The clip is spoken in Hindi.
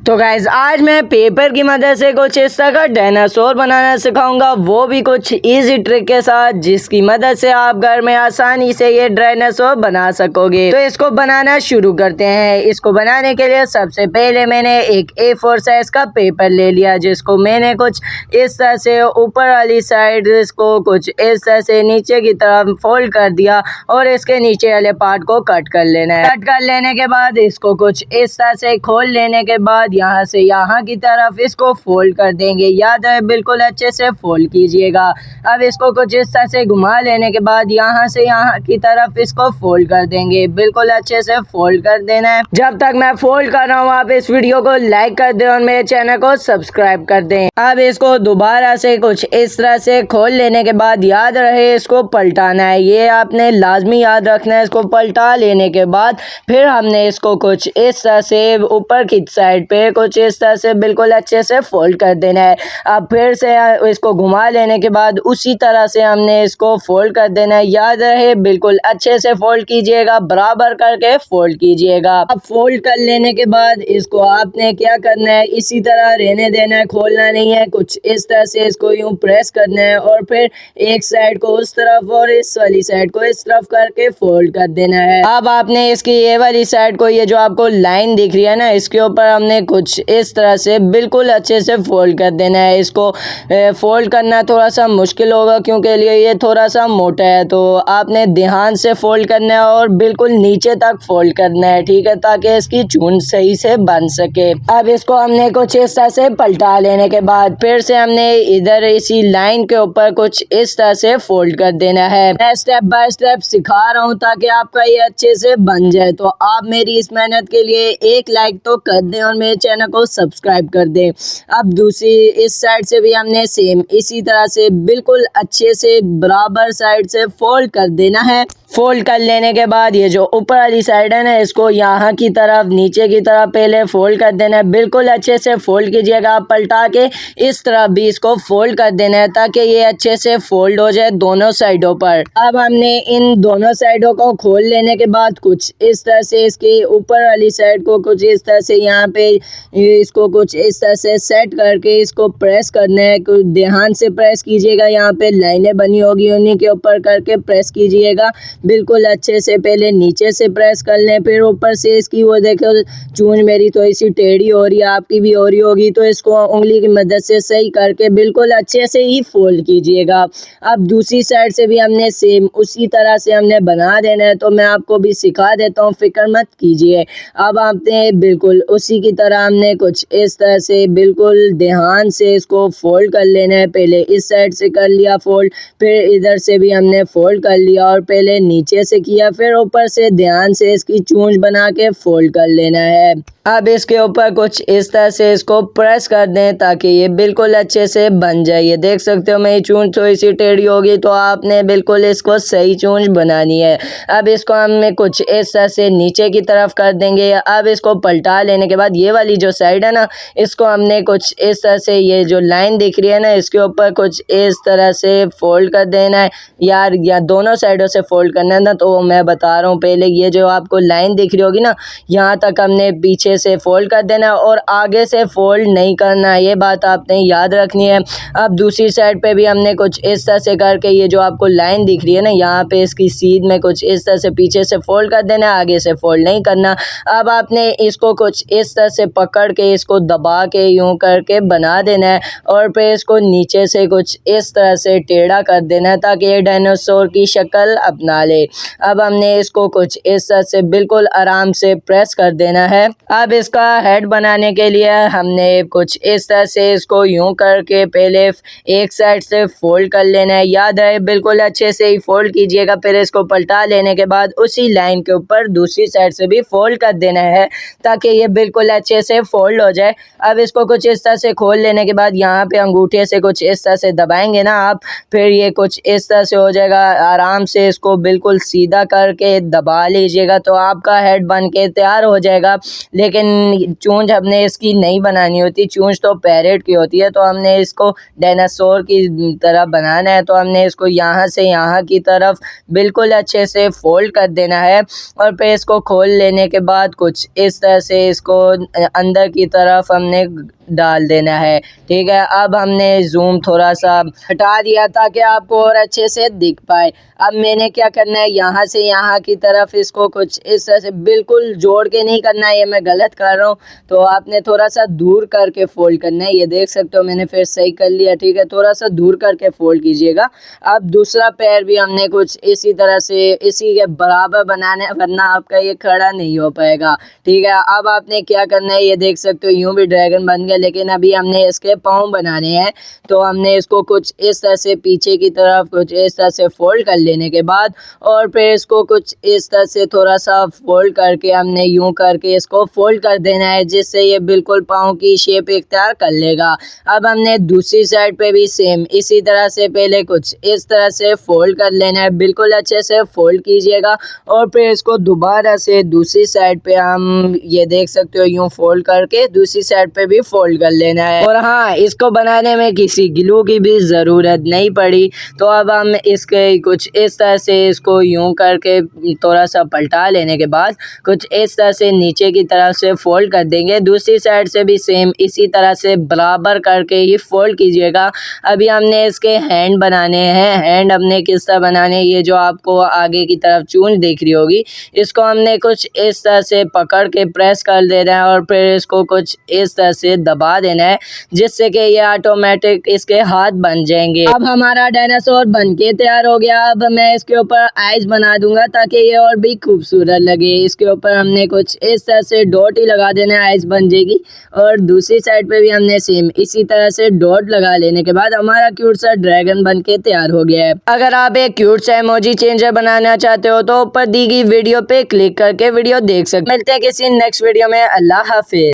तो गाइज आज मैं पेपर की मदद से कुछ इस तरह का डायनासोर बनाना सिखाऊंगा, वो भी कुछ इजी ट्रिक के साथ, जिसकी मदद से आप घर में आसानी से ये डायनासोर बना सकोगे। तो इसको बनाना शुरू करते हैं। इसको बनाने के लिए सबसे पहले मैंने एक A4 साइज का पेपर ले लिया, जिसको मैंने कुछ इस तरह से ऊपर वाली साइड इसको कुछ इस तरह से नीचे की तरफ फोल्ड कर दिया और इसके नीचे वाले पार्ट को कट कर लेना है। कट कर लेने के बाद इसको कुछ इस तरह से खोल लेने के बाद यहाँ से यहाँ की तरफ इसको फोल्ड कर देंगे। याद है, बिल्कुल अच्छे से फोल्ड कीजिएगा। अब इसको कुछ इस तरह से घुमा लेने के बाद यहाँ से यहाँ की तरफ इसको फोल्ड कर देंगे। बिल्कुल अच्छे से फोल्ड कर देना है। जब तक मैं फोल्ड कर रहा हूँ आप इस वीडियो को लाइक कर दें और मेरे चैनल को सब्सक्राइब कर दें। अब इसको दोबारा से कुछ इस तरह से खोल लेने के बाद याद रहे इसको पलटाना है। ये आपने लाजमी याद रखना है। इसको पलटा लेने के बाद फिर हमने इसको कुछ इस तरह से ऊपर की साइड पे कुछ इस तरह से बिल्कुल अच्छे से फोल्ड कर देना है। अब फिर से इसको घुमा लेने के बाद उसी तरह से हमने इसको फोल्ड कर देना है। याद रहे बिल्कुल अच्छे से फोल्ड कीजिएगा, बराबर करके फोल्ड कीजिएगा। अब फोल्ड कर लेने के बाद इसको आपने क्या करना है, इसी तरह रहने देना है, खोलना नहीं है। कुछ इस तरह से इसको यूं प्रेस करना है और फिर एक साइड को उस तरफ और इस वाली साइड को इस तरफ करके फोल्ड कर देना है। अब आपने इसकी ये वाली साइड को, ये जो आपको लाइन दिख रही है ना, इसके ऊपर हमने कुछ इस तरह से बिल्कुल अच्छे से फोल्ड कर देना है। इसको फोल्ड करना थोड़ा सा मुश्किल होगा क्योंकि ये थोड़ा सा मोटा है, तो आपने ध्यान से फोल्ड करना है और बिल्कुल नीचे तक फोल्ड करना है, ठीक है, ताकि इसकी चूंड सही से बन सके। अब इसको हमने कुछ इस तरह से पलटा लेने के बाद फिर से हमने इधर इसी लाइन के ऊपर कुछ इस तरह से फोल्ड कर देना है। मैं स्टेप बाय स्टेप सिखा रहा हूँ ताकि आपका ये अच्छे से बन जाए। तो आप मेरी इस मेहनत के लिए एक लाइक तो कर दें और मेरे चैनल को सब्सक्राइब कर दें। अब दूसरी इस साइड से भी हमने सेम इसी तरह से बिल्कुल अच्छे से बराबर साइड से फोल्ड कर देना है। फोल्ड कर लेने के बाद ये जो ऊपर वाली साइड है ना, इसको यहाँ की तरफ नीचे की तरफ पहले फोल्ड कर देना है। बिल्कुल अच्छे से फोल्ड कीजिएगा। आप पलटा के इस तरफ भी इसको फोल्ड कर देना है ताकि ये अच्छे से फोल्ड हो जाए दोनों साइडों पर। अब हमने इन दोनों साइडों को खोल लेने के बाद कुछ इस तरह से इसके ऊपर वाली साइड को कुछ इस तरह से यहाँ पे इसको कुछ इस तरह से सेट करके इसको प्रेस करना है। कुछ ध्यान से प्रेस कीजिएगा। यहाँ पे लाइनें बनी होगी, उन्हीं के ऊपर करके प्रेस कीजिएगा। बिल्कुल अच्छे से पहले नीचे से प्रेस कर लें, फिर ऊपर से इसकी वो देखो चूंज मेरी तो इसी टेढ़ी हो रही है, आपकी भी हो रही होगी, तो इसको उंगली की मदद से सही करके बिल्कुल अच्छे से ही फोल्ड कीजिएगा। अब दूसरी साइड से भी हमने सेम उसी तरह से हमने बना देना है, तो मैं आपको भी सिखा देता हूँ, फिक्र मत कीजिए। अब आपने बिल्कुल उसी की तरह हमने कुछ इस तरह से बिल्कुल ध्यान से इसको फोल्ड कर लेना है। पहले इस साइड से कर लिया फोल्ड, फिर इधर से भी हमने फोल्ड कर लिया और पहले नीचे से किया, फिर ऊपर से ध्यान से इसकी चूंज बना के फोल्ड कर लेना है। अब इसके ऊपर कुछ इस तरह से इसको प्रेस कर दें ताकि ये बिल्कुल अच्छे से बन जाए। ये देख सकते हो मेरी चूंज थोड़ी सी टेढ़ी होगी, तो आपने बिल्कुल इसको सही चूंज बनानी है। अब इसको हमें कुछ इस तरह से नीचे की तरफ कर देंगे। अब इसको पलटा लेने के बाद ये वाली जो साइड है ना, इसको हमने कुछ इस तरह से, ये जो लाइन दिख रही है ना, इसके ऊपर कुछ इस तरह से फोल्ड कर देना है। यार या दोनों साइडों से फोल्ड करना है ना, तो मैं बता रहा हूँ। पहले ये जो आपको लाइन दिख रही होगी ना, यहाँ तक हमने पीछे से फोल्ड कर देना है और आगे से फोल्ड नहीं करना है, ये बात आपने याद रखनी है। अब दूसरी साइड पे भी हमने कुछ इस तरह से करके ये जो आपको लाइन दिख रही है ना, यहाँ पे इसकी सीध में कुछ इस तरह से पीछे से फोल्ड कर देना है, आगे से फोल्ड नहीं करना। अब आपने इसको कुछ इस तरह से पकड़ के इसको दबा के यूं करके बना देना है और फिर इसको नीचे से कुछ इस तरह से टेढ़ा कर देना है ताकि ये डायनासोर की शक्ल अपना ले। अब हमने इसको कुछ इस तरह से बिल्कुल आराम से प्रेस कर देना है। अब इसका हेड बनाने के लिए हमने कुछ इस तरह से इसको यूं करके पहले एक साइड से फोल्ड कर लेना है। याद है बिल्कुल अच्छे से ही फोल्ड कीजिएगा। फिर इसको पलटा लेने के बाद उसी लाइन के ऊपर दूसरी साइड से भी फोल्ड कर देना है ताकि ये बिल्कुल अच्छे से फोल्ड हो जाए। अब इसको कुछ इस तरह से खोल लेने के बाद यहाँ पे अंगूठे से कुछ इस तरह से दबाएंगे ना आप, फिर ये कुछ इस तरह से हो जाएगा। आराम से इसको बिल्कुल बिल्कुल सीधा करके दबा लीजिएगा तो आपका हेड बन के तैयार हो जाएगा। लेकिन चोंच हमने इसकी नहीं बनानी होती, चोंच तो पैरेट की होती है। तो हमने इसको डायनासोर की तरह बनाना है। तो हमने इसको यहाँ से यहाँ की तरफ बिल्कुल अच्छे से फोल्ड कर देना है और फिर इसको खोल लेने के बाद कुछ इस तरह से इसको अंदर की तरफ हमने डाल देना है। ठीक है, अब हमने जूम थोड़ा सा हटा दिया ताकि आपको और अच्छे से दिख पाए। अब मैंने क्या करना है, यहाँ से यहाँ की तरफ इसको कुछ इस तरह से बिल्कुल जोड़ के नहीं करना है, ये मैं गलत कर रहा हूँ। तो आपने थोड़ा सा दूर करके फोल्ड करना है। ये देख सकते हो मैंने फिर सही कर लिया। ठीक है, थोड़ा सा दूर करके फोल्ड कीजिएगा। अब दूसरा पैर भी हमने कुछ इसी तरह से इसी के बराबर बनाना है, वरना आपका ये खड़ा नहीं हो पाएगा। ठीक है, अब आपने क्या करना है, ये देख सकते हो यूं भी ड्रैगन बन गया। लेकिन अभी हमने इसके पाँव बनाने हैं। तो हमने इसको कुछ इस तरह से पीछे की तरफ कुछ इस तरह से फोल्ड कर लेने के बाद और फिर इसको कुछ इस तरह से थोड़ा सा फोल्ड करके हमने यूं करके इसको फोल्ड कर देना है, जिससे ये बिल्कुल पाँव की शेप इख्तियार कर लेगा। अब हमने दूसरी साइड पे भी सेम इसी तरह से पहले कुछ इस तरह से फोल्ड कर लेना है, बिल्कुल अच्छे से फोल्ड कीजिएगा और फिर इसको दोबारा से दूसरी साइड पे हम ये देख सकते हो यूं फोल्ड करके दूसरी साइड पे भी फोल्ड कर लेना है। और हाँ, इसको बनाने में किसी ग्लू की भी ज़रूरत नहीं पड़ी। तो अब हम इसके कुछ इस तरह से इसको यूं करके थोड़ा सा पलटा लेने के बाद कुछ इस तरह से नीचे की तरफ से फोल्ड कर देंगे। दूसरी साइड से भी सेम इसी तरह से बराबर करके ही फोल्ड कीजिएगा। अभी हमने इसके हैंड बनाने हैं। हैंड हमने किस तरह बनाने, ये जो आपको आगे की तरफ चूंच दिख रही होगी, इसको हमने कुछ इस तरह से पकड़ के प्रेस कर देना है और फिर इसको कुछ इस तरह से दबा देना है, जिससे कि ये ऑटोमेटिक इसके हाथ बन जाएंगे। अब हमारा डायनासोर बन के तैयार हो गया। अब मैं इसके ऊपर आइज बना दूंगा ताकि ये और भी खूबसूरत लगे। इसके ऊपर हमने कुछ इस तरह से डॉट ही लगा देना है, आइज बन जाएगी। और दूसरी साइड पे भी हमने सेम इसी तरह से डॉट लगा लेने के बाद हमारा क्यूट सा ड्रैगन बन के तैयार हो गया है। अगर आप एक क्यूट सा इमोजी चेंजर बनाना चाहते हो तो ऊपर दी गई वीडियो पे क्लिक करके वीडियो देख सकते। मिलते हैं किसी नेक्स्ट वीडियो में। अल्लाह हाफिज।